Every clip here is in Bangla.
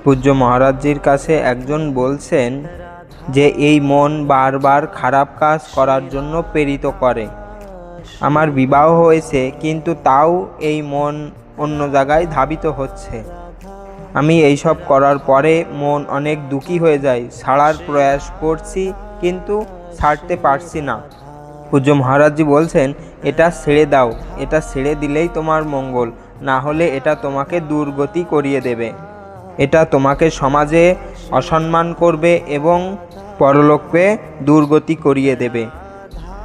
পূজ্য মহারাজজির কাছে একজন বলছেন যে এই মন বারবার খারাপ কাজ করার জন্য প্রেরিত করে। আমার বিবাহ হয়েছে কিন্তু তাও এই মন অন্য জায়গায় ধাবিত হচ্ছে। আমি এইসব করার পরে মন অনেক দুঃখী হয়ে যায়, ছাড়ার প্রয়াস করছি কিন্তু ছাড়তে পারছি না। পূজ্য মহারাজজি বলছেন এটা ছেড়ে দাও, এটা ছেড়ে দিলেই তোমার মঙ্গল, না হলে এটা তোমাকে দুর্গতি করিয়ে দেবে। এটা তোমাকে সমাজে অসম্মান করবে এবং পরলোকে দুর্গতি করিয়ে দেবে।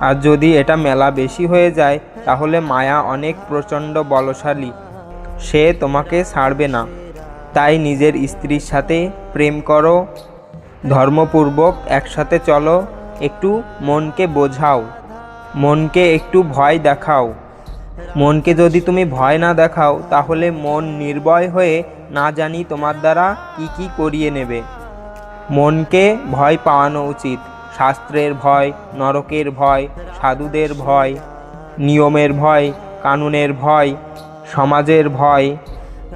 আর যদি এটা মেলা বেশি হয়ে যায় তাহলে মায়া অনেক প্রচণ্ড বলশালী, সে তোমাকে ছাড়বে না। তাই নিজের স্ত্রীর সাথে প্রেম করো, ধর্মপূর্বক একসাথে চলো, একটু মনকে বোঝাও, মনকে একটু ভয় দেখাও। মনকে যদি তুমি ভয় না দেখাও তাহলে মন নির্ভয় হয়ে না জানি তোমার দ্বারা কি কি করিয়ে নেবে। মনকে ভয় পাওয়ানো উচিত, শাস্ত্রের ভয়, নরকের ভয়, সাধুদের ভয়, নিয়মের ভয়, কানুনের ভয়, সমাজের ভয়,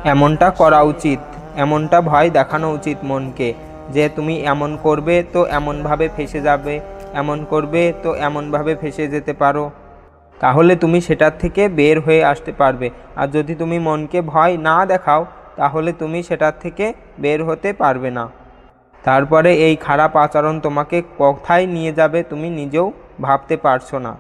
এমনটা করা উচিত, এমনটা ভয় দেখানো উচিত মনকে যে তুমি এমন করবে তো এমনভাবে ফেঁসে যাবে, এমন করবে তো এমনভাবে ফেঁসে যেতে পারো, তাহলে তুমি সেটার থেকে বের হয়ে আসতে পারবে। আর যদি তুমি মনকে ভয় না দেখাও তাহলে তুমি সেটার থেকে বের হতে পারবে না। তারপরে এই খারাপ আচরণ তোমাকে কোথায় নিয়ে যাবে তুমি নিজেও ভাবতে পারছো না।